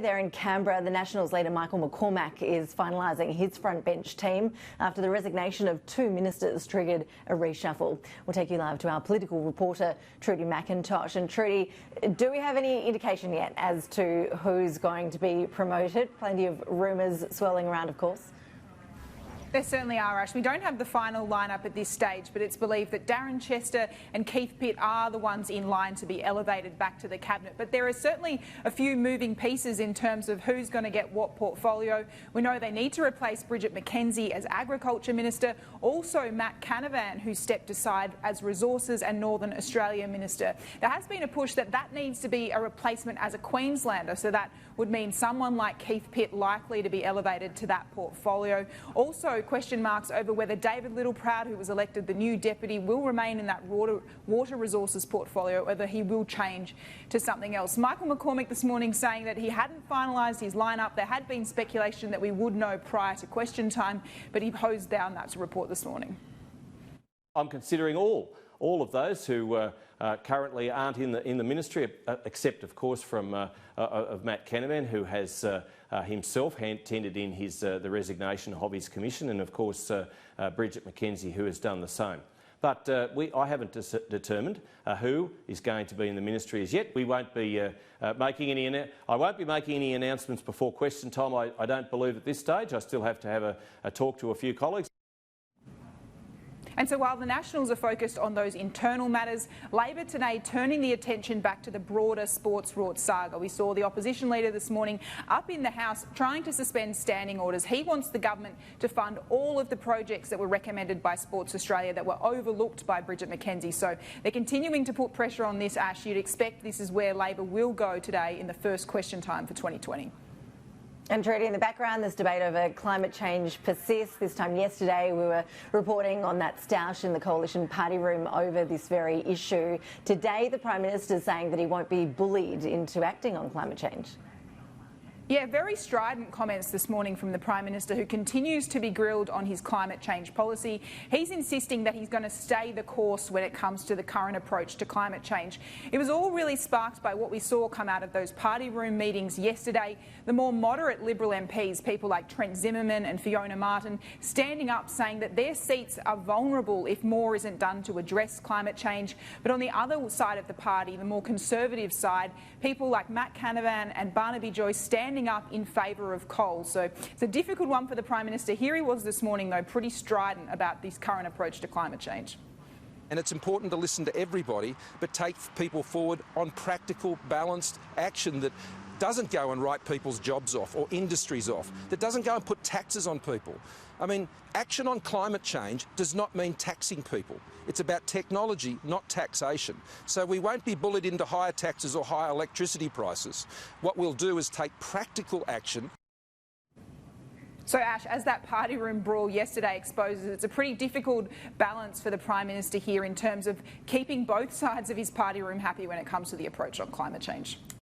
There in Canberra, the Nationals leader Michael McCormack is finalising his frontbench team after the resignation of 2 ministers triggered a reshuffle. We'll take you live to our political reporter, Trudy McIntosh. And Trudy, do we have any indication yet as to who's going to be promoted? Plenty of rumours swirling around, of course. There certainly are, Ash. We don't have the final lineup at this stage, but it's believed that Darren Chester and Keith Pitt are the ones in line to be elevated back to the cabinet. But there are certainly a few moving pieces in terms of who's going to get what portfolio. We know they need to replace Bridget Mckenzie as Agriculture Minister, also Matt Canavan, who stepped aside as Resources and Northern Australia Minister. There has been a push that needs to be a replacement as a Queenslander, so that would mean someone like Keith Pitt likely to be elevated to that portfolio. Also, question marks over whether David Littleproud, who was elected the new deputy, will remain in that water resources portfolio, or whether he will change to something else. Michael McCormack this morning saying that he hadn't finalised his lineup. There had been speculation that we would know prior to question time, but he hosed down that report this morning. I'm considering all of those who currently aren't in the ministry, except of course from of Matt Canavan, who has himself tendered in the resignation of his commission, and of course Bridget Mckenzie, who has done the same. But I haven't determined who is going to be in the ministry as yet. We won't be making any. I won't be making any announcements before question time. I don't believe at this stage. I still have to have a talk to a few colleagues. And so while the Nationals are focused on those internal matters, Labor today turning the attention back to the broader sports rorts saga. We saw the opposition leader this morning up in the House trying to suspend standing orders. He wants the government to fund all of the projects that were recommended by Sports Australia that were overlooked by Bridget Mckenzie. So they're continuing to put pressure on this, Ash. You'd expect this is where Labor will go today in the first question time for 2020. And Trudy, in the background, this debate over climate change persists. This time yesterday, we were reporting on that stoush in the coalition party room over this very issue. Today, the Prime Minister is saying that he won't be bullied into acting on climate change. Yeah, very strident comments this morning from the Prime Minister, who continues to be grilled on his climate change policy. He's insisting that he's going to stay the course when it comes to the current approach to climate change. It was all really sparked by what we saw come out of those party room meetings yesterday. The more moderate Liberal MPs, people like Trent Zimmerman and Fiona Martin, standing up saying that their seats are vulnerable if more isn't done to address climate change. But on the other side of the party, the more conservative side, people like Matt Canavan and Barnaby Joyce standing up in favour of coal. So it's a difficult one for the Prime Minister. Here he was this morning, though, pretty strident about this current approach to climate change. And it's important to listen to everybody, but take people forward on practical, balanced action that doesn't go and write people's jobs off or industries off, that doesn't go and put taxes on people. I mean, action on climate change does not mean taxing people. It's about technology, not taxation. So we won't be bullied into higher taxes or higher electricity prices. What we'll do is take practical action. So, Ash, as that party room brawl yesterday exposes, it's a pretty difficult balance for the Prime Minister here in terms of keeping both sides of his party room happy when it comes to the approach on climate change.